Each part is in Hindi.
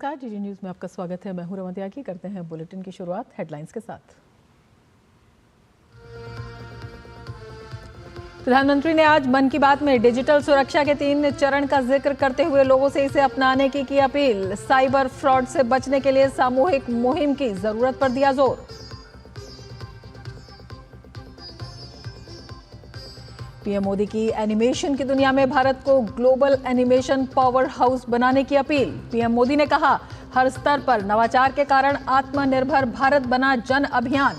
नमस्कार, डीडी न्यूज में आपका स्वागत है। मैं हूं रमन त्यागी। करते हैं बुलेटिन की शुरुआत हेडलाइंस के साथ। प्रधानमंत्री ने आज मन की बात में डिजिटल सुरक्षा के 3 चरण का जिक्र करते हुए लोगों से इसे अपनाने की अपील। साइबर फ्रॉड से बचने के लिए सामूहिक मुहिम की जरूरत पर दिया जोर। पीएम मोदी की एनिमेशन की दुनिया में भारत को ग्लोबल एनिमेशन पावर हाउस बनाने की अपील। पीएम मोदी ने कहा, हर स्तर पर नवाचार के कारण आत्मनिर्भर भारत बना जन अभियान।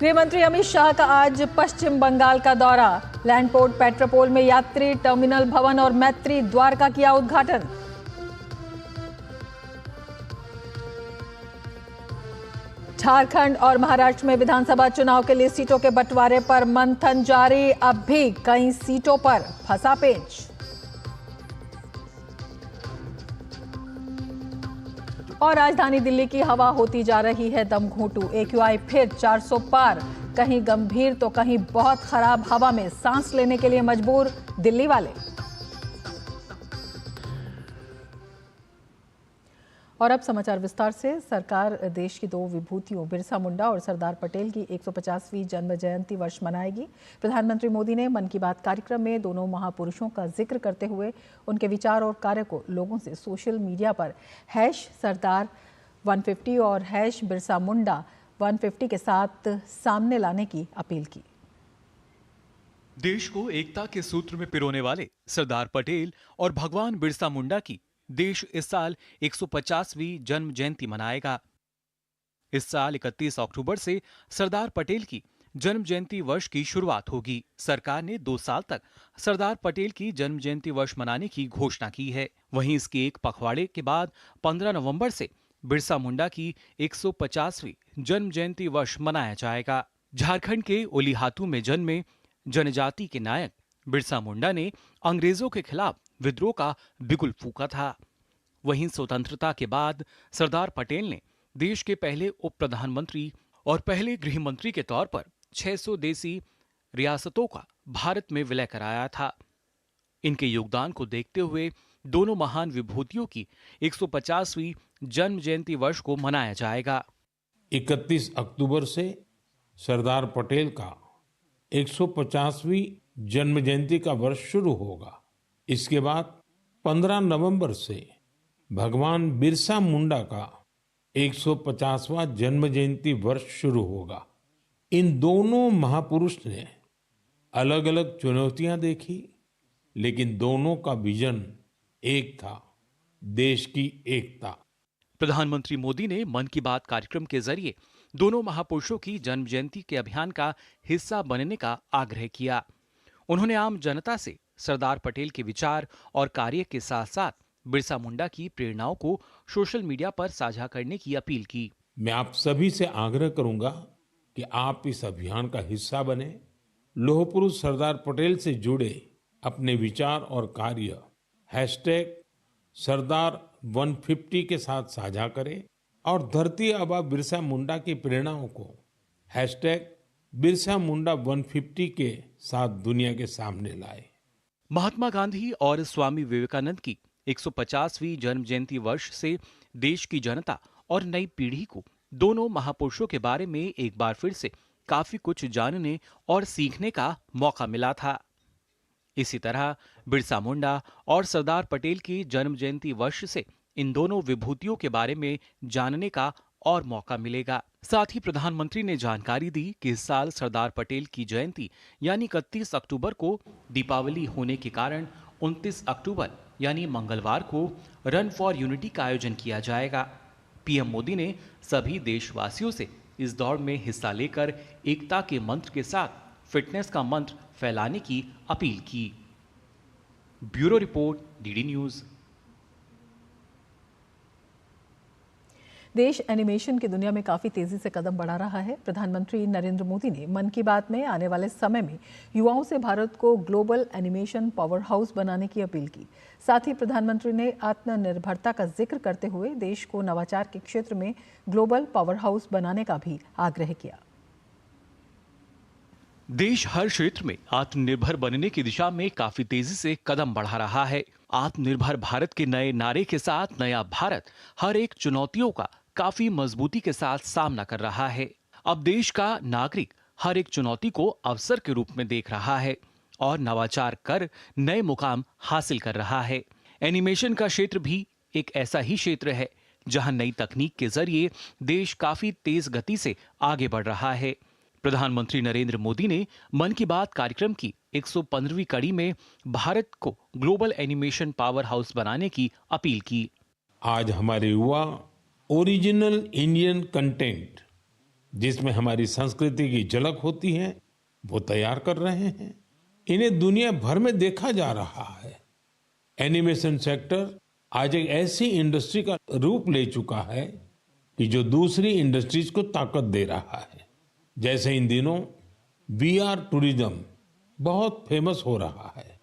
गृह मंत्री अमित शाह का आज पश्चिम बंगाल का दौरा। लैंडपोर्ट पेट्रोपोल में यात्री टर्मिनल भवन और मैत्री द्वार का किया उद्घाटन। झारखंड और महाराष्ट्र में विधानसभा चुनाव के लिए सीटों के बंटवारे पर मंथन जारी। अब भी कई सीटों पर फंसा पेच। और राजधानी दिल्ली की हवा होती जा रही है दमघोंटू। AQI फिर 400 पार। कहीं गंभीर तो कहीं बहुत खराब हवा में सांस लेने के लिए मजबूर दिल्ली वाले। और अब समाचार विस्तार से। सरकार देश की 2 विभूतियों बिरसा मुंडा और सरदार पटेल की 150वीं जन्म जयंती वर्ष मनाएगी। प्रधानमंत्री मोदी ने मन की बात कार्यक्रम में दोनों महापुरुषों का जिक्र करते हुए उनके विचार और कार्य को लोगों से सोशल मीडिया पर #सरदार 150 और #बिरसा मुंडा 150 के साथ सामने लाने की अपील की। देश को एकता के सूत्र में पिरोने वाले सरदार पटेल और भगवान बिरसा मुंडा की देश इस साल 150वीं जन्म जयंती मनाएगा। इस साल 31 अक्टूबर से सरदार पटेल की जन्म जयंती वर्ष की शुरुआत होगी। सरकार ने 2 साल तक सरदार पटेल की जन्म जयंती वर्ष मनाने की घोषणा की है। वहीं इसके एक पखवाड़े के बाद 15 नवंबर से बिरसा मुंडा की 150वीं जन्म जयंती वर्ष मनाया जाएगा। झारखंड के ओलिहातू में जन्मे जनजाति के नायक बिरसा मुंडा ने अंग्रेजों के खिलाफ विद्रोह का बिगुल फूंका था। वहीं स्वतंत्रता के बाद सरदार पटेल ने देश के पहले उप प्रधानमंत्री और पहले गृह मंत्री के तौर पर 600 देसी रियासतों का भारत में विलय कराया था। इनके योगदान को देखते हुए दोनों महान विभूतियों की 150वीं जन्म जयंती वर्ष को मनाया जाएगा। 31 अक्टूबर से सरदार पटेल का 150वीं जन्म जयंती का वर्ष शुरू होगा। इसके बाद 15 नवंबर से भगवान बिरसा मुंडा का 150वां जन्म जयंती वर्ष शुरू होगा। इन दोनों महापुरुष ने अलग अलग चुनौतियां देखी, लेकिन दोनों का विजन एक था, देश की एकता। प्रधानमंत्री मोदी ने मन की बात कार्यक्रम के जरिए दोनों महापुरुषों की जन्म जयंती के अभियान का हिस्सा बनने का आग्रह किया। उन्होंने आम जनता से सरदार पटेल के विचार और कार्य के साथ साथ बिरसा मुंडा की प्रेरणाओं को सोशल मीडिया पर साझा करने की अपील की। मैं आप सभी से आग्रह करूंगा कि आप इस अभियान का हिस्सा बने। लौह पुरुष सरदार पटेल से जुड़े अपने विचार और कार्य #सरदार 150 के साथ साझा करें और धरती आबा बिरसा मुंडा की प्रेरणाओं को #बिरसा मुंडा 150 के साथ दुनिया के सामने लाए। महात्मा गांधी और स्वामी विवेकानंद की 150वीं जन्म जयंती वर्ष से देश की जनता और नई पीढ़ी को दोनों महापुरुषों के बारे में एक बार फिर से काफी कुछ जानने और सीखने का मौका मिला था। इसी तरह बिरसा मुंडा और सरदार पटेल की जन्म जयंती वर्ष से इन दोनों विभूतियों के बारे में जानने का और मौका मिलेगा। साथ ही प्रधानमंत्री ने जानकारी दी कि इस साल सरदार पटेल की जयंती यानी 31 अक्टूबर को दीपावली होने के कारण 29 अक्टूबर यानी मंगलवार को रन फॉर यूनिटी का आयोजन किया जाएगा। पीएम मोदी ने सभी देशवासियों से इस दौड़ में हिस्सा लेकर एकता के मंत्र के साथ फिटनेस का मंत्र फैलाने की अपील की। Bureau report, DD news. देश एनिमेशन की दुनिया में काफ़ी तेज़ी से कदम बढ़ा रहा है। प्रधानमंत्री नरेंद्र मोदी ने मन की बात में आने वाले समय में युवाओं से भारत को ग्लोबल एनिमेशन पावर हाउस बनाने की अपील की। साथ ही प्रधानमंत्री ने आत्मनिर्भरता का जिक्र करते हुए देश को नवाचार के क्षेत्र में ग्लोबल पावर हाउस बनाने का भी आग्रह किया। देश हर क्षेत्र में आत्मनिर्भर बनने की दिशा में काफी तेजी से कदम बढ़ा रहा है। आत्मनिर्भर भारत के नए नारे के साथ नया भारत हर एक चुनौतियों का काफी मजबूती के साथ सामना कर रहा है। अब देश का नागरिक हर एक चुनौती को अवसर के रूप में देख रहा है और नवाचार कर नए मुकाम हासिल कर रहा है। एनिमेशन का क्षेत्र भी एक ऐसा ही क्षेत्र है जहां नई तकनीक के जरिए देश काफी तेज गति से आगे बढ़ रहा है। प्रधानमंत्री नरेंद्र मोदी ने मन की बात कार्यक्रम की 115वीं कड़ी में भारत को ग्लोबल एनिमेशन पावर हाउस बनाने की अपील की। आज हमारे युवा ओरिजिनल इंडियन कंटेंट, जिसमें हमारी संस्कृति की झलक होती है, वो तैयार कर रहे हैं। इन्हें दुनिया भर में देखा जा रहा है। एनिमेशन सेक्टर आज एक ऐसी इंडस्ट्री का रूप ले चुका है कि जो दूसरी इंडस्ट्रीज को ताकत दे रहा है। जैसे इन दिनों वीआर टूरिज्म बहुत फेमस हो रहा है।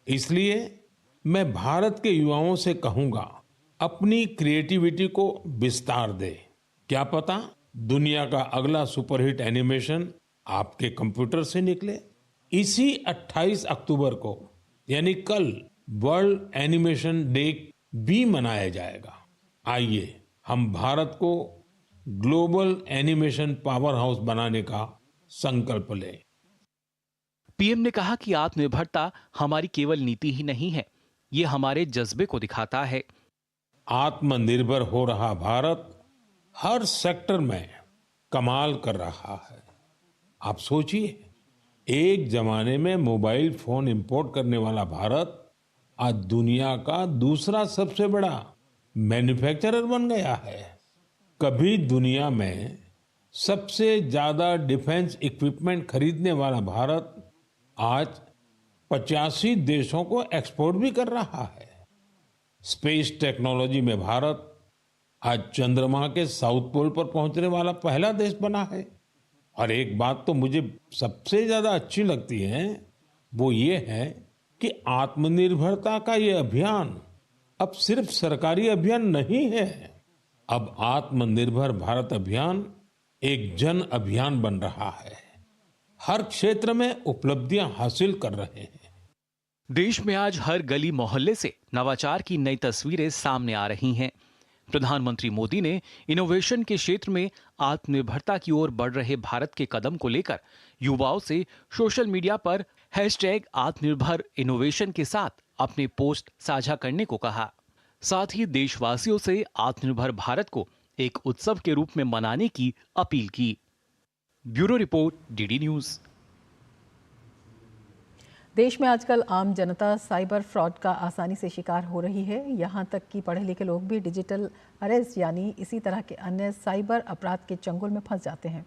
इसलिए मैं भारत के युवाओं से कहूंगा, अपनी क्रिएटिविटी को विस्तार दे। क्या पता दुनिया का अगला सुपरहिट एनिमेशन आपके कंप्यूटर से निकले। इसी 28 अक्टूबर को यानी कल वर्ल्ड एनिमेशन डे भी मनाया जाएगा। आइए हम भारत को ग्लोबल एनिमेशन पावर हाउस बनाने का संकल्प लें। पीएम ने कहा कि आत्मनिर्भरता हमारी केवल नीति ही नहीं है, ये हमारे जज्बे को दिखाता है। आत्मनिर्भर हो रहा भारत हर सेक्टर में कमाल कर रहा है। आप सोचिए, एक जमाने में मोबाइल फोन इंपोर्ट करने वाला भारत आज दुनिया का दूसरा सबसे बड़ा मैन्युफैक्चरर बन गया है। कभी दुनिया में सबसे ज्यादा डिफेंस इक्विपमेंट खरीदने वाला भारत आज 85 देशों को एक्सपोर्ट भी कर रहा है। स्पेस टेक्नोलॉजी में भारत आज चंद्रमा के साउथ पोल पर पहुंचने वाला पहला देश बना है। और एक बात तो मुझे सबसे ज्यादा अच्छी लगती है, वो ये है कि आत्मनिर्भरता का ये अभियान अब सिर्फ सरकारी अभियान नहीं है। अब आत्मनिर्भर भारत अभियान एक जन अभियान बन रहा है। हर क्षेत्र में उपलब्धियां हासिल कर रहे हैं। देश में आज हर गली मोहल्ले से नवाचार की नई तस्वीरें सामने आ रही हैं। प्रधानमंत्री मोदी ने इनोवेशन के क्षेत्र में आत्मनिर्भरता की ओर बढ़ रहे भारत के कदम को लेकर युवाओं से सोशल मीडिया पर #आत्मनिर्भर इनोवेशन के साथ अपने पोस्ट साझा करने को कहा। साथ ही देशवासियों से आत्मनिर्भर भारत को एक उत्सव के रूप में मनाने की अपील की। Bureau report, DD news. देश में आजकल आम जनता साइबर फ्रॉड का आसानी से शिकार हो रही है। यहाँ तक कि पढ़े लिखे लोग भी डिजिटल अरेस्ट यानी इसी तरह के अन्य साइबर अपराध के चंगुल में फंस जाते हैं।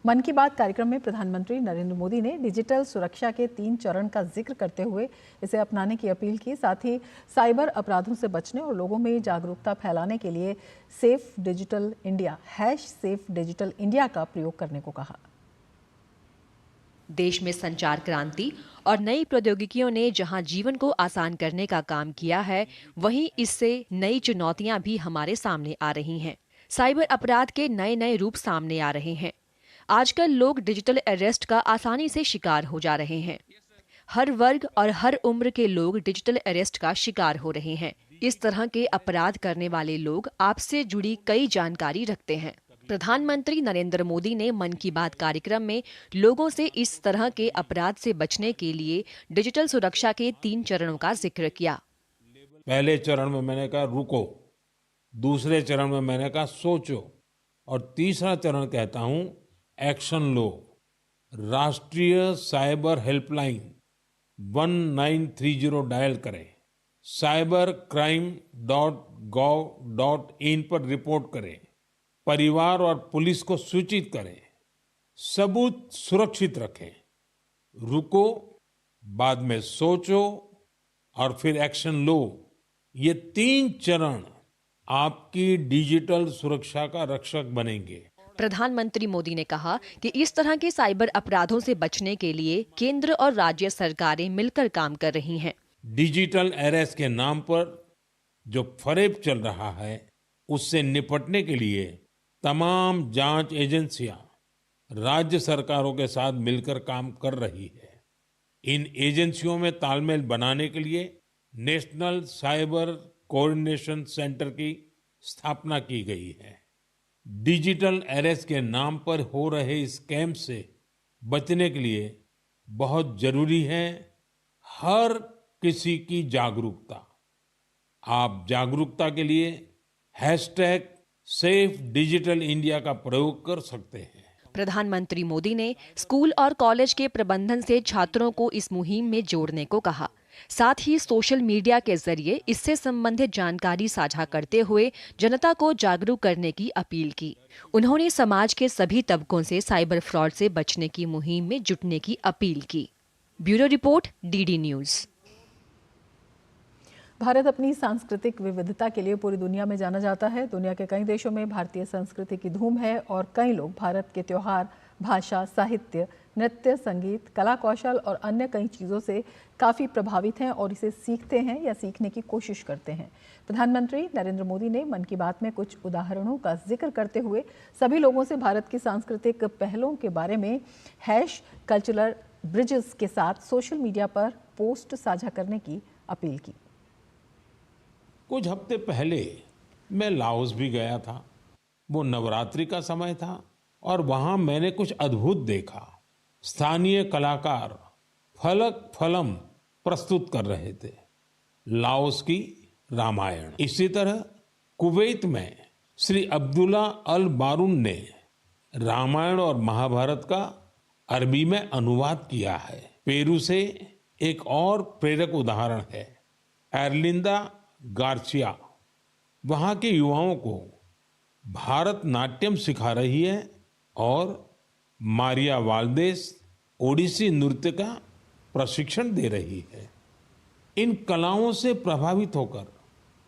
मन की बात कार्यक्रम में प्रधानमंत्री नरेंद्र मोदी ने डिजिटल सुरक्षा के 3 चरण का जिक्र करते हुए इसे अपनाने की अपील की। साथ ही साइबर अपराधों से बचने और लोगों में जागरूकता फैलाने के लिए safe digital India #safe digital India का प्रयोग करने को कहा। देश में संचार क्रांति और नई प्रौद्योगिकियों ने जहां जीवन को आसान करने का काम किया है, वहीं इससे नई चुनौतियां भी हमारे सामने आ रही हैं। साइबर अपराध के नए नए रूप सामने आ रहे हैं। आजकल लोग डिजिटल अरेस्ट का आसानी से शिकार हो जा रहे हैं। हर वर्ग और हर उम्र के लोग डिजिटल अरेस्ट का शिकार हो रहे हैं। इस तरह के अपराध करने वाले लोग आपसे जुड़ी कई जानकारी रखते हैं। प्रधानमंत्री नरेंद्र मोदी ने मन की बात कार्यक्रम में लोगों से इस तरह के अपराध से बचने के लिए डिजिटल सुरक्षा के 3 चरणों का जिक्र किया। पहले चरण में मैंने कहा रुको, दूसरे चरण में मैंने कहा सोचो, और तीसरा चरण कहता हूं एक्शन लो। राष्ट्रीय साइबर हेल्पलाइन 1930 डायल करें, cybercrime.gov.in पर रिपोर्ट करें, परिवार और पुलिस को सूचित करें, सबूत सुरक्षित रखें। रुको, बाद में सोचो और फिर एक्शन लो। ये 3 चरण आपकी डिजिटल सुरक्षा का रक्षक बनेंगे। प्रधानमंत्री मोदी ने कहा कि इस तरह के साइबर अपराधों से बचने के लिए केंद्र और राज्य सरकारें मिलकर काम कर रही हैं। डिजिटल अरेस्ट के नाम पर जो फरेब चल रहा है, उससे निपटने के लिए तमाम जांच एजेंसियां राज्य सरकारों के साथ मिलकर काम कर रही है। इन एजेंसियों में तालमेल बनाने के लिए नेशनल साइबर कोऑर्डिनेशन सेंटर की स्थापना की गई है। डिजिटल अरेस्ट के नाम पर हो रहे स्कैम से बचने के लिए बहुत जरूरी है हर किसी की जागरूकता। आप जागरूकता के लिए #SafeDigitalIndia का प्रयोग कर सकते हैं। प्रधानमंत्री मोदी ने स्कूल और कॉलेज के प्रबंधन से छात्रों को इस मुहिम में जोड़ने को कहा। साथ ही सोशल मीडिया के जरिए इससे संबंधित जानकारी साझा करते हुए जनता को जागरूक करने की अपील की। उन्होंने समाज के सभी तबकों से साइबर फ्रॉड से बचने की मुहिम में जुटने की अपील की। Bureau report, DD news. Bharat अपनी सांस्कृतिक विविधता के लिए पूरी दुनिया में जाना जाता है। दुनिया के कई देशों में भारतीय संस्कृति की धूम है और कई लोग भारत के त्योहार, भाषा, साहित्य, नृत्य, संगीत, कला कौशल और अन्य कई चीज़ों से काफ़ी प्रभावित हैं और इसे सीखते हैं या सीखने की कोशिश करते हैं। प्रधानमंत्री नरेंद्र मोदी ने मन की बात में कुछ उदाहरणों का जिक्र करते हुए सभी लोगों से भारत की सांस्कृतिक पहलों के बारे में #कल्चरल ब्रिजेस के साथ सोशल मीडिया पर पोस्ट साझा करने की अपील की। कुछ हफ्ते पहले मैं लाओस भी गया था। वो नवरात्रि का समय था और वहां मैंने कुछ अद्भुत देखा। स्थानीय कलाकार फलक फलम प्रस्तुत कर रहे थे, लाओस की रामायण। इसी तरह कुवैत में श्री अब्दुल्ला अल बारून ने रामायण और महाभारत का अरबी में अनुवाद किया है। पेरू से एक और प्रेरक उदाहरण है एर्लिंदा गार्सिया। वहां के युवाओं को भारतनाट्यम सिखा रही है और मारिया वाल्देस ओडिसी नृत्य का प्रशिक्षण दे रही है। इन कलाओं से प्रभावित होकर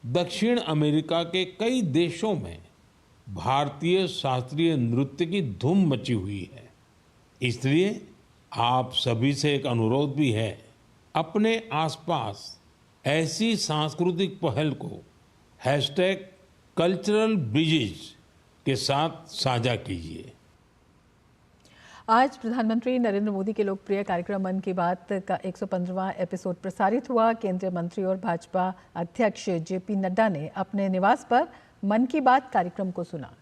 दक्षिण अमेरिका के कई देशों में भारतीय शास्त्रीय नृत्य की धूम मची हुई है। इसलिए आप सभी से एक अनुरोध भी है, अपने आसपास ऐसी सांस्कृतिक पहल को #कल्चरल ब्रिजेस के साथ साझा कीजिए। आज प्रधानमंत्री नरेंद्र मोदी के लोकप्रिय कार्यक्रम मन की बात का 115वां एपिसोड प्रसारित हुआ। केंद्रीय मंत्री और भाजपा अध्यक्ष जेपी नड्डा ने अपने निवास पर मन की बात कार्यक्रम को सुना।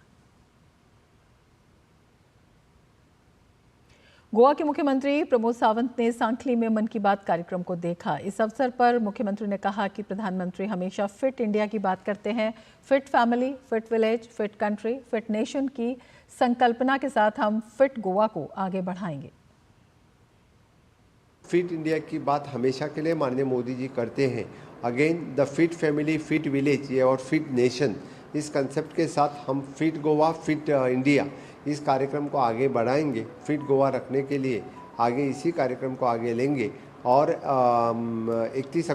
गोवा के मुख्यमंत्री प्रमोद सावंत ने सांखली में मन की बात कार्यक्रम को देखा। इस अवसर पर मुख्यमंत्री ने कहा कि प्रधानमंत्री हमेशा फिट इंडिया की बात करते हैं। Fit family, fit village, fit country, fit nation की संकल्पना के साथ हम फिट गोवा को आगे बढ़ाएंगे। फिट इंडिया की बात हमेशा के लिए माननीय मोदी जी करते हैं। Again the fit family, fit village और फिट नेशन, इस कंसेप्ट के साथ हम फिट गोवा, फिट इंडिया इस कार्यक्रम को आगे बढ़ाएंगे। फिट गोवा रखने के लिए आगे इसी कार्यक्रम को आगे लेंगे और 31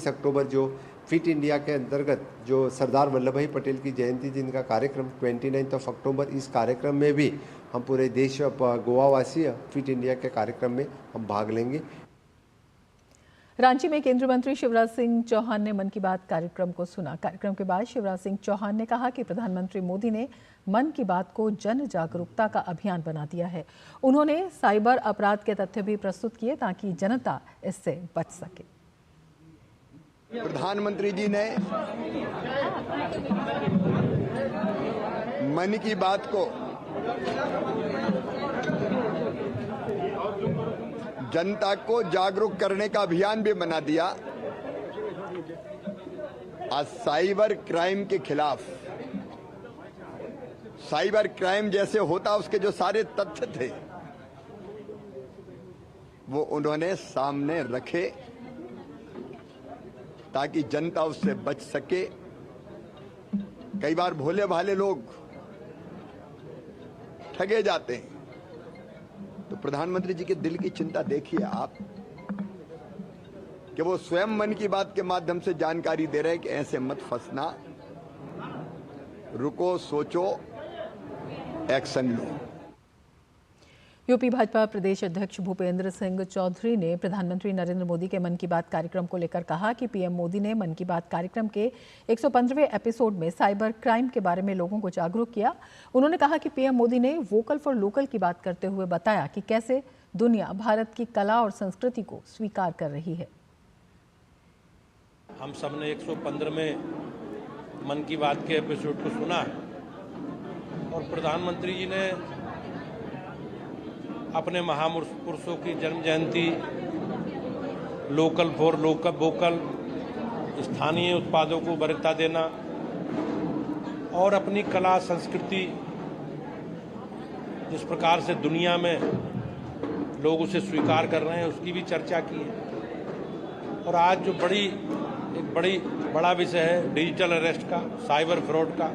अक्टूबर जो फिट इंडिया के अंतर्गत जो सरदार वल्लभ भाई पटेल की जयंती दिन का कार्यक्रम 29 अक्टूबर, इस कार्यक्रम में भी हम पूरे देश गोवा वासी फिट इंडिया के कार्यक्रम में हम भाग लेंगे। रांची में केंद्रीय मंत्री शिवराज सिंह चौहान ने मन की बात कार्यक्रम को सुना। कार्यक्रम के बाद शिवराज सिंह चौहान ने कहा कि प्रधानमंत्री मोदी ने मन की बात को जन जागरूकता का अभियान बना दिया है। उन्होंने साइबर अपराध के तथ्य भी प्रस्तुत किए ताकि जनता इससे बच सके। प्रधानमंत्री जी ने मन की बात को जनता को जागरूक करने का अभियान भी बना दिया। आज साइबर क्राइम के खिलाफ, साइबर क्राइम जैसे होता उसके जो सारे तथ्य थे वो उन्होंने सामने रखे ताकि जनता उससे बच सके। कई बार भोले भाले लोग ठगे जाते हैं, तो प्रधानमंत्री जी के दिल की चिंता देखिए आप कि वो स्वयं मन की बात के माध्यम से जानकारी दे रहे हैं कि ऐसे मत फंसना, रुको, सोचो, एक्शन लो। यूपी भाजपा प्रदेश अध्यक्ष भूपेंद्र सिंह चौधरी ने प्रधानमंत्री नरेंद्र मोदी के मन की बात कार्यक्रम को लेकर कहा कि पीएम मोदी ने मन की बात कार्यक्रम के 115वें एपिसोड में साइबर क्राइम के बारे में लोगों को जागरूक किया। उन्होंने कहा कि पीएम मोदी ने वोकल फॉर लोकल की बात करते हुए बताया कि कैसे दुनिया भारत की कला और संस्कृति को स्वीकार कर रही है। हम सब ने 115वें मन की बात के एपिसोड को सुना है और प्रधानमंत्री जी ने अपने महापुरुषों की जन्म जयंती, लोकल फॉर वोकल, स्थानीय उत्पादों को वरीयता देना और अपनी कला संस्कृति जिस प्रकार से दुनिया में लोग उसे स्वीकार कर रहे हैं उसकी भी चर्चा की है। और आज जो बड़ा विषय है डिजिटल अरेस्ट का, साइबर फ्रॉड का,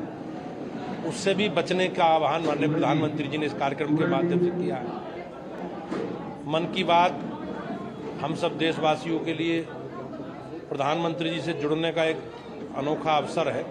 उससे भी बचने का आह्वान माननीय प्रधानमंत्री जी ने इस कार्यक्रम के माध्यम से किया है। मन की बात हम सब देशवासियों के लिए प्रधानमंत्री जी से जुड़ने का एक अनोखा अवसर है।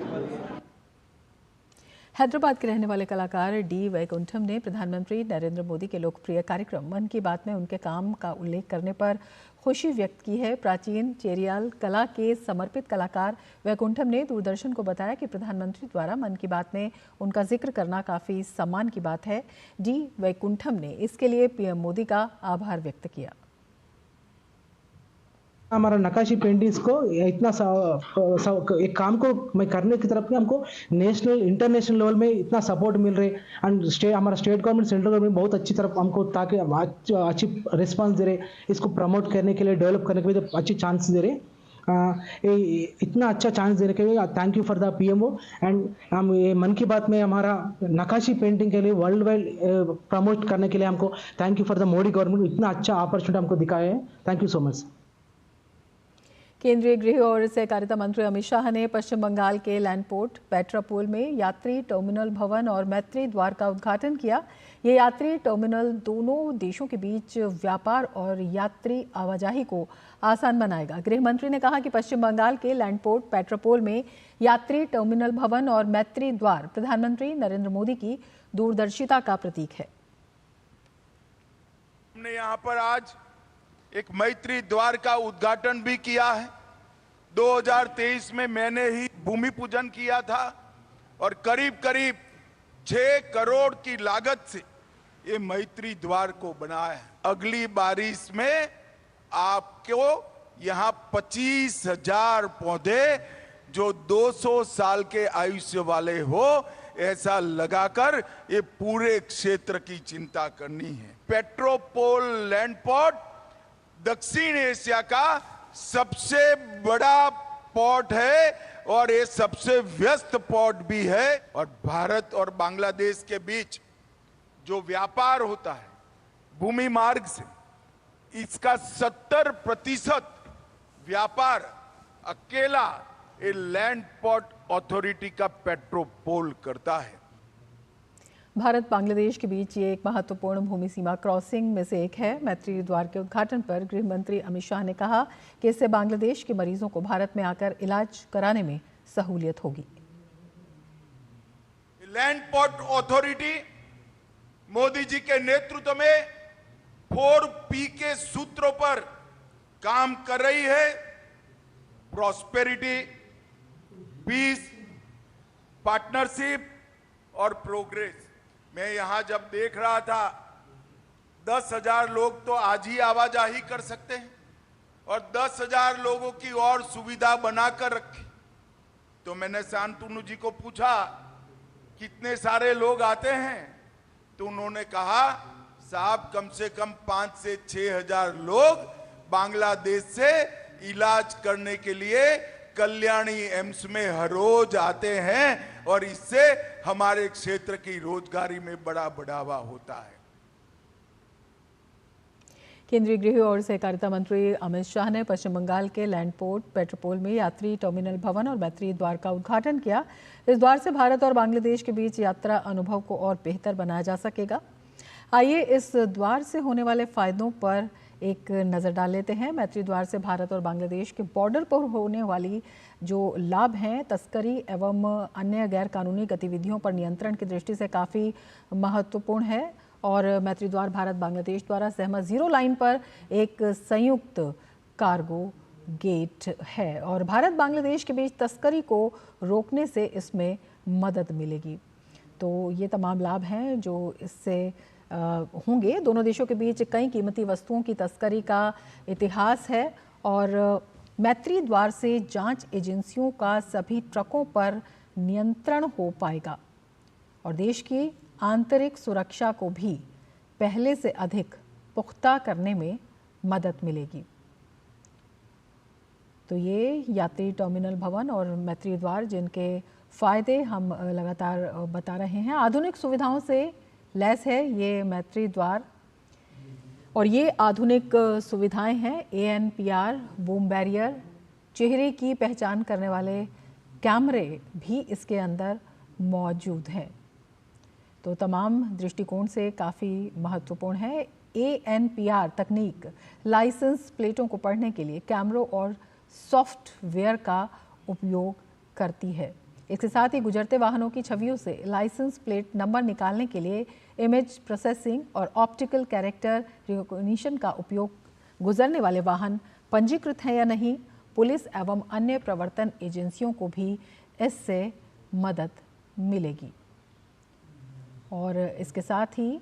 हैदराबाद के रहने वाले कलाकार डी वैकुंठम ने प्रधानमंत्री नरेंद्र मोदी के लोकप्रिय कार्यक्रम मन की बात में उनके काम का उल्लेख करने पर खुशी व्यक्त की है। प्राचीन चेरियाल कला के समर्पित कलाकार वैकुंठम ने दूरदर्शन को बताया कि प्रधानमंत्री द्वारा मन की बात में उनका जिक्र करना काफ़ी सम्मान की बात है। डी वैकुंठम ने इसके लिए पीएम मोदी का आभार व्यक्त किया। हमारा नक्काशी पेंटिंग्स को इतना एक काम को मैं करने की तरफ हमको नेशनल इंटरनेशनल लेवल में इतना सपोर्ट मिल रहे एंड हमारा स्टेट गवर्नमेंट सेंट्रल गवर्नमेंट बहुत अच्छी तरफ हमको ताकि अच्छी रिस्पांस दे रहे, इसको प्रमोट करने के लिए, डेवलप करने के लिए अच्छी चांस दे रहे। इतना अच्छा चांस देने के लिए thank you for the PMO. And हम ये मन की बात में हमारा नक्काशी पेंटिंग के लिए वर्ल्ड वाइड प्रमोट करने के लिए हमको thank you for the Modi government, इतना अच्छा अपॉर्चुनिटी हमको दिखाया है। Thank you so much. केंद्रीय गृह और सहकारिता मंत्री अमित शाह ने पश्चिम बंगाल के लैंडपोर्ट पेट्रापोल में यात्री टर्मिनल भवन और मैत्री द्वार का उद्घाटन किया। ये यात्री टर्मिनल दोनों देशों के बीच व्यापार और यात्री आवाजाही को आसान बनाएगा। गृह मंत्री ने कहा कि पश्चिम बंगाल के लैंडपोर्ट पेट्रापोल में यात्री टर्मिनल भवन और मैत्री द्वार प्रधानमंत्री नरेंद्र मोदी की दूरदर्शिता का प्रतीक है। हमने यहाँ पर आज एक मैत्री द्वार का उद्घाटन भी किया है। 2023 में मैंने ही भूमि पूजन किया था और करीब 6 करोड़ की लागत से ये मैत्री द्वार को बनाया है। अगली बारिश में आपको यहाँ 25,000 पौधे जो 200 साल के आयुष्य वाले हो ऐसा लगाकर ये पूरे क्षेत्र की चिंता करनी है। पेट्रापोल लैंडपोर्ट दक्षिण एशिया का सबसे बड़ा पोर्ट है और ये सबसे व्यस्त पोर्ट भी है। और भारत और बांग्लादेश के बीच जो व्यापार होता है भूमि मार्ग से, इसका 70% व्यापार अकेला ये लैंड पोर्ट अथॉरिटी का पेट्रापोल करता है। भारत बांग्लादेश के बीच ये एक महत्वपूर्ण भूमि सीमा क्रॉसिंग में से एक है। मैत्री द्वार के उद्घाटन पर गृह मंत्री अमित शाह ने कहा कि इससे बांग्लादेश के मरीजों को भारत में आकर इलाज कराने में सहूलियत होगी। Land port authority Modi ji के नेतृत्व में 4P के सूत्रों पर काम कर रही है। प्रॉस्पेरिटी, पीस, पार्टनरशिप और प्रोग्रेस। मैं यहां जब देख रहा था 10,000 लोग तो आज ही आवाजाही कर सकते हैं और 10,000 लोगों की और सुविधा बनाकर रखी। तो मैंने शांतनु जी को पूछा कितने सारे लोग आते हैं, तो उन्होंने कहा साहब कम से कम 5 से 6,000 लोग बांग्लादेश से इलाज करने के लिए कल्याणी एम्स में हर रोज आते हैं और इससे हमारे क्षेत्र की रोजगारी में बड़ा बढ़ावा होता है। केंद्रीय गृह और सहकारिता मंत्री अमित शाह ने पश्चिम बंगाल के लैंडपोर्ट पेट्रापोल में यात्री टर्मिनल भवन और मैत्री द्वार का उद्घाटन किया। इस द्वार से भारत और बांग्लादेश के बीच यात्रा अनुभव को और बेहतर बनाया जा सकेगा। आइए इस द्वार से होने वाले फायदों पर एक नज़र डाल लेते हैं। मैत्री द्वार से भारत और बांग्लादेश के बॉर्डर पर होने वाली जो लाभ हैं, तस्करी एवं अन्य गैर कानूनी गतिविधियों पर नियंत्रण की दृष्टि से काफ़ी महत्वपूर्ण है। और मैत्री द्वार भारत बांग्लादेश द्वारा सहमत 0 लाइन पर एक संयुक्त कार्गो गेट है और भारत बांग्लादेश के बीच तस्करी को रोकने से इसमें मदद मिलेगी। तो ये तमाम लाभ हैं जो इससे होंगे। दोनों देशों के बीच कई कीमती वस्तुओं की तस्करी का इतिहास है और मैत्री द्वार से जांच एजेंसियों का सभी ट्रकों पर नियंत्रण हो पाएगा और देश की आंतरिक सुरक्षा को भी पहले से अधिक पुख्ता करने में मदद मिलेगी। तो ये यात्री टर्मिनल भवन और मैत्री द्वार जिनके फ़ायदे हम लगातार बता रहे हैं। आधुनिक सुविधाओं से लैस है ये मैत्री द्वार और ये आधुनिक सुविधाएं हैं ANPR, बूम बैरियर, चेहरे की पहचान करने वाले कैमरे भी इसके अंदर मौजूद हैं। तो तमाम दृष्टिकोण से काफ़ी महत्वपूर्ण है। ANPR तकनीक लाइसेंस प्लेटों को पढ़ने के लिए कैमरों और सॉफ्टवेयर का उपयोग करती है। इसके साथ ही गुजरते वाहनों की छवियों से लाइसेंस प्लेट नंबर निकालने के लिए इमेज प्रोसेसिंग और ऑप्टिकल कैरेक्टर रिकॉग्निशन का उपयोग गुजरने वाले वाहन पंजीकृत हैं या नहीं, पुलिस एवं अन्य प्रवर्तन एजेंसियों को भी इससे मदद मिलेगी। और इसके साथ ही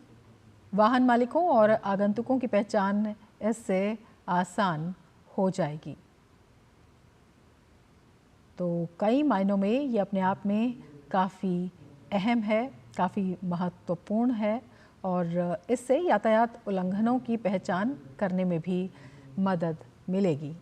वाहन मालिकों और आगंतुकों की पहचान इससे आसान हो जाएगी। तो कई मायनों में ये अपने आप में काफ़ी अहम है, काफ़ी महत्वपूर्ण है और इससे यातायात उल्लंघनों की पहचान करने में भी मदद मिलेगी।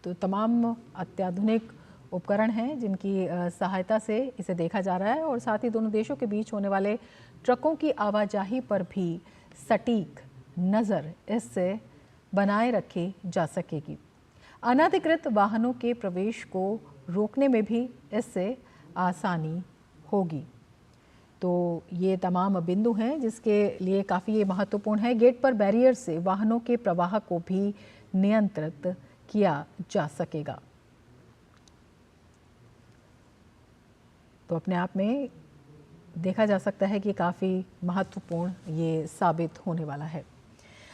तो तमाम अत्याधुनिक उपकरण हैं जिनकी सहायता से इसे देखा जा रहा है और साथ ही दोनों देशों के बीच होने वाले ट्रकों की आवाजाही पर भी सटीक नज़र इससे बनाए रखी जा सकेगी। अनधिकृत वाहनों के प्रवेश को रोकने में भी इससे आसानी होगी। तो ये तमाम बिंदु हैं जिसके लिए काफ़ी ये महत्वपूर्ण है। गेट पर बैरियर से वाहनों के प्रवाह को भी नियंत्रित किया जा सकेगा। तो अपने आप में देखा जा सकता है कि काफ़ी महत्वपूर्ण ये साबित होने वाला है।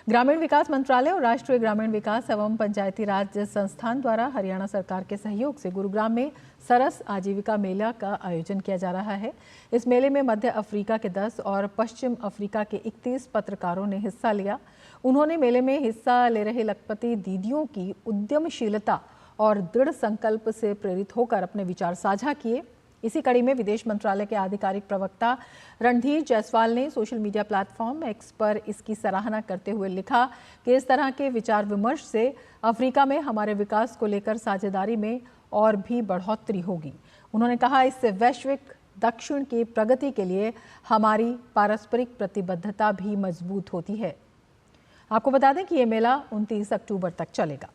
ग्रामीण विकास मंत्रालय और राष्ट्रीय ग्रामीण विकास एवं पंचायती राज संस्थान द्वारा हरियाणा सरकार के सहयोग से गुरुग्राम में सरस आजीविका मेला का आयोजन किया जा रहा है। इस मेले में मध्य अफ्रीका के 10 और पश्चिम अफ्रीका के 31 पत्रकारों ने हिस्सा लिया। उन्होंने मेले में हिस्सा ले रहे लखपति दीदियों की उद्यमशीलता और दृढ़ संकल्प से प्रेरित होकर अपने विचार साझा किए। इसी कड़ी में विदेश मंत्रालय के आधिकारिक प्रवक्ता रणधीर जायसवाल ने सोशल मीडिया प्लेटफॉर्म एक्स पर इसकी सराहना करते हुए लिखा कि इस तरह के विचार विमर्श से अफ्रीका में हमारे विकास को लेकर साझेदारी में और भी बढ़ोतरी होगी। उन्होंने कहा, इससे वैश्विक दक्षिण की प्रगति के लिए हमारी पारस्परिक प्रतिबद्धता भी मजबूत होती है। आपको बता दें कि ये मेला 29 अक्टूबर तक चलेगा।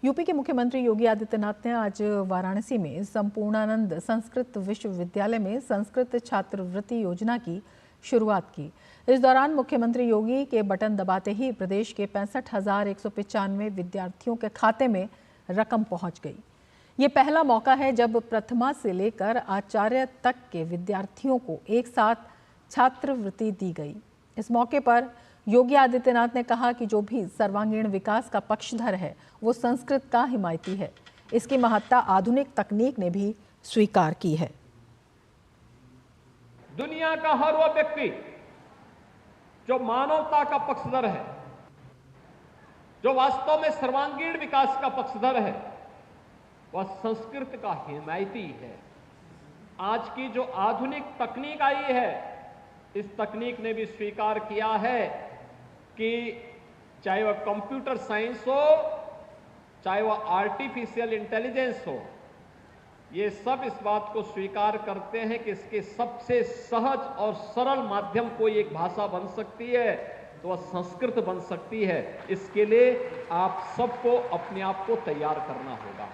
यूपी के मुख्यमंत्री योगी आदित्यनाथ ने आज वाराणसी में संपूर्णानंद संस्कृत विश्वविद्यालय में संस्कृत छात्रवृत्ति योजना की शुरुआत की। इस दौरान मुख्यमंत्री योगी के बटन दबाते ही प्रदेश के 65,195 विद्यार्थियों के खाते में रकम पहुंच गई। ये पहला मौका है जब प्रथमा से लेकर आचार्य तक के विद्यार्थियों को एक साथ छात्रवृत्ति दी गई। इस मौके पर योगी आदित्यनाथ ने कहा कि जो भी सर्वांगीण विकास का पक्षधर है वो संस्कृत का हिमायती है। इसकी महत्ता आधुनिक तकनीक ने भी स्वीकार की है। दुनिया का हर वो व्यक्ति जो मानवता का पक्षधर है, जो वास्तव में सर्वांगीण विकास का पक्षधर है, वह संस्कृत का हिमायती है। आज की जो आधुनिक तकनीक आई है, इस तकनीक ने भी स्वीकार किया है कि चाहे वह कंप्यूटर साइंस हो, चाहे वह आर्टिफिशियल इंटेलिजेंस हो, ये सब इस बात को स्वीकार करते हैं कि इसके सबसे सहज और सरल माध्यम कोई एक भाषा बन सकती है तो वह संस्कृत बन सकती है। इसके लिए आप सबको अपने आप को तैयार करना होगा।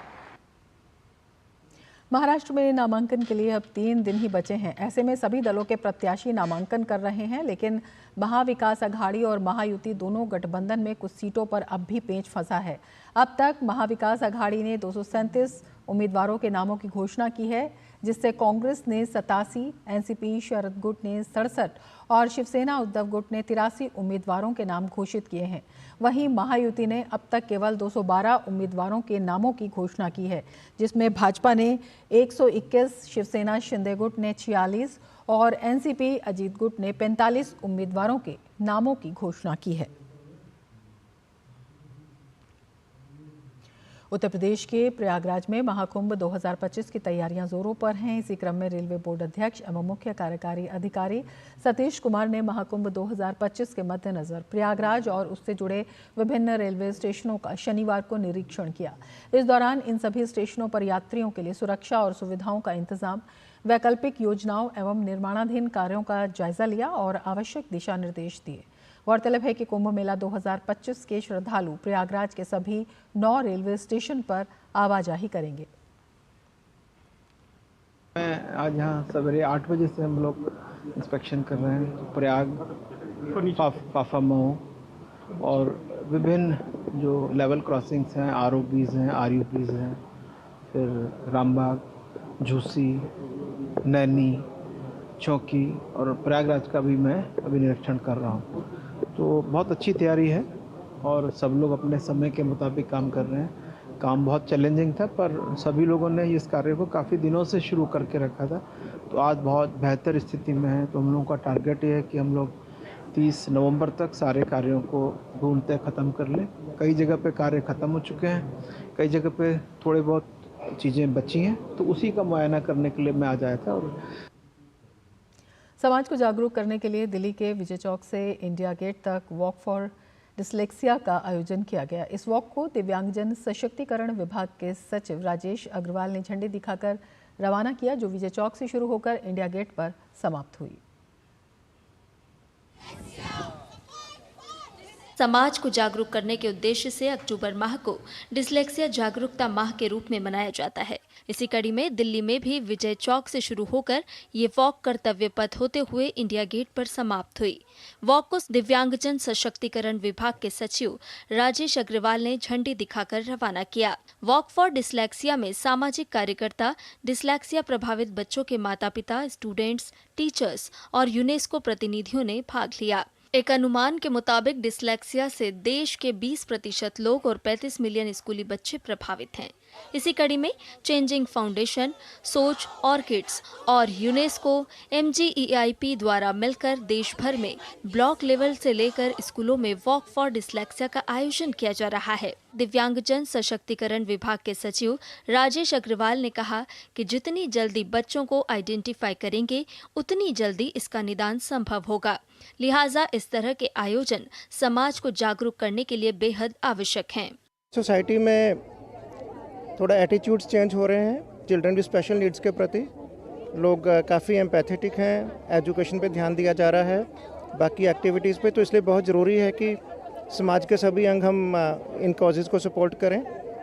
महाराष्ट्र में नामांकन के लिए अब 3 दिन ही बचे हैं। ऐसे में सभी दलों के प्रत्याशी नामांकन कर रहे हैं, लेकिन महाविकास अघाड़ी और महायुति दोनों गठबंधन में कुछ सीटों पर अब भी पेंच फंसा है। अब तक महाविकास अघाड़ी ने 237 उम्मीदवारों के नामों की घोषणा की है, जिससे कांग्रेस ने 87, एनसीपी शरद गुट ने 67 और शिवसेना उद्धव गुट ने 83 उम्मीदवारों के नाम घोषित किए हैं। वहीं महायुति ने अब तक केवल 212 उम्मीदवारों के नामों की घोषणा की है, जिसमें भाजपा ने 121, शिवसेना शिंदे गुट ने 46 और एनसीपी अजीत गुट ने 45 उम्मीदवारों के नामों की घोषणा की है। उत्तर प्रदेश के प्रयागराज में महाकुंभ 2025 की तैयारियां जोरों पर हैं। इसी क्रम में रेलवे बोर्ड अध्यक्ष एवं मुख्य कार्यकारी अधिकारी सतीश कुमार ने महाकुंभ 2025 के मद्देनजर प्रयागराज और उससे जुड़े विभिन्न रेलवे स्टेशनों का शनिवार को निरीक्षण किया। इस दौरान इन सभी स्टेशनों पर यात्रियों के लिए सुरक्षा और सुविधाओं का इंतजाम, वैकल्पिक योजनाओं एवं निर्माणाधीन कार्यों का जायजा लिया और आवश्यक दिशा निर्देश दिए। गौरतलब है कि कुंभ मेला 2025 के श्रद्धालु प्रयागराज के सभी 9 रेलवे स्टेशन पर आवाजाही करेंगे। मैं आज यहाँ सवेरे 8 बजे से हम लोग इंस्पेक्शन कर रहे हैं प्रयाग, फाफा मऊ और विभिन्न जो लेवल क्रॉसिंग्स हैं, आरओबीज हैं, आरयूबीज हैं, फिर रामबाग, झूसी, नैनी, चौकी और प्रयागराज का भी मैं अभी निरीक्षण कर रहा हूँ। तो बहुत अच्छी तैयारी है और सब लोग अपने समय के मुताबिक काम कर रहे हैं। काम बहुत चैलेंजिंग था, पर सभी लोगों ने इस कार्य को काफ़ी दिनों से शुरू करके रखा था, तो आज बहुत बेहतर स्थिति में है। तो हम लोगों का टारगेट ये है कि हम लोग 30 नवंबर तक सारे कार्यों को ढूंढते ख़त्म कर लें। कई जगह पे कार्य ख़त्म हो चुके हैं, कई जगह पे थोड़े बहुत चीज़ें बची हैं, तो उसी का मुआयना करने के लिए मैं आज आया था। और समाज को जागरूक करने के लिए दिल्ली के विजय चौक से इंडिया गेट तक वॉक फॉर डिस्लेक्सिया का आयोजन किया गया। इस वॉक को दिव्यांगजन सशक्तिकरण विभाग के सचिव राजेश अग्रवाल ने झंडी दिखाकर रवाना किया, जो विजय चौक से शुरू होकर इंडिया गेट पर समाप्त हुई। समाज को जागरूक करने के उद्देश्य से अक्टूबर माह को डिस्लेक्सिया जागरूकता माह के रूप में मनाया जाता है। इसी कड़ी में दिल्ली में भी विजय चौक से शुरू होकर ये वॉक कर्तव्य पथ होते हुए इंडिया गेट पर समाप्त हुई। वॉक को दिव्यांगजन सशक्तिकरण विभाग के सचिव राजेश अग्रवाल ने झंडी दिखाकर रवाना किया। वॉक फॉर डिस्लेक्सिया में सामाजिक कार्यकर्ता, डिस्लेक्सिया प्रभावित बच्चों के माता पिता, स्टूडेंट्स, टीचर्स और यूनेस्को प्रतिनिधियों ने भाग लिया। एक अनुमान के मुताबिक डिस्लेक्सिया से देश के 20% लोग और 35 मिलियन स्कूली बच्चे प्रभावित हैं। इसी कड़ी में चेंजिंग फाउंडेशन, सोच ऑर्किड्स और यूनेस्को MGEIP द्वारा मिलकर देश भर में ब्लॉक लेवल से लेकर स्कूलों में वॉक फॉर डिस्लेक्सिया का आयोजन किया जा रहा है। दिव्यांगजन सशक्तिकरण विभाग के सचिव राजेश अग्रवाल ने कहा कि जितनी जल्दी बच्चों को आइडेंटिफाई करेंगे, उतनी जल्दी इसका निदान संभव होगा। लिहाजा इस तरह के आयोजन समाज को जागरूक करने के लिए बेहद आवश्यक हैं। सोसाइटी में थोड़ा एटीट्यूड्स चेंज हो रहे हैं चिल्ड्रन विद स्पेशल नीड्स के प्रति। लोग काफ़ी एम्पैथेटिक हैं, एजुकेशन पे ध्यान दिया जा रहा है, बाकी एक्टिविटीज़ पे। तो इसलिए बहुत ज़रूरी है कि समाज के सभी अंग हम इन कॉजेज़ को सपोर्ट करें,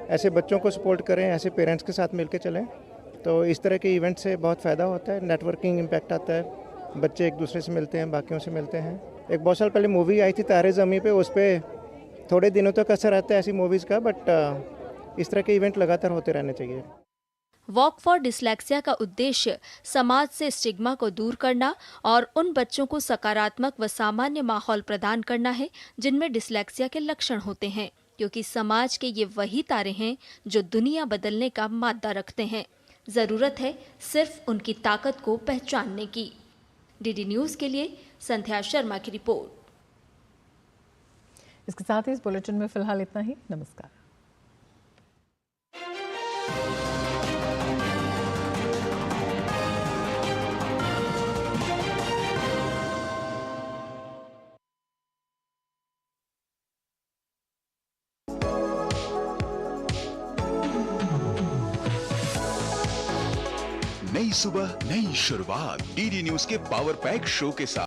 ऐसे बच्चों को सपोर्ट करें, ऐसे पेरेंट्स के साथ मिलकर चलें। तो इस तरह के इवेंट से बहुत फ़ायदा होता है, नेटवर्किंग इम्पैक्ट आता है, बच्चे एक दूसरे से मिलते हैं, बाकियों से मिलते हैं। एक बहुत साल पहले मूवी आई थी तारे ज़मीं पे, उस पर थोड़े दिनों तक असर आता है ऐसी मूवीज़ का, बट इस तरह के इवेंट लगातार होते रहने चाहिए। वॉक फॉर डिस्लेक्सिया का उद्देश्य समाज से स्टिग्मा को दूर करना और उन बच्चों को सकारात्मक व सामान्य माहौल प्रदान करना है जिनमें डिस्लेक्सिया के लक्षण होते हैं, क्योंकि समाज के ये वही तारे हैं जो दुनिया बदलने का मादा रखते हैं। जरूरत है सिर्फ उनकी ताकत को पहचानने की। डीडी न्यूज़ के लिए संध्या शर्मा की रिपोर्ट। इसके साथ ही इस बुलेटिन में फिलहाल इतना ही। नमस्कार। नई सुबह, नई शुरुआत, डीडी न्यूज़ के पावर पैक शो के साथ।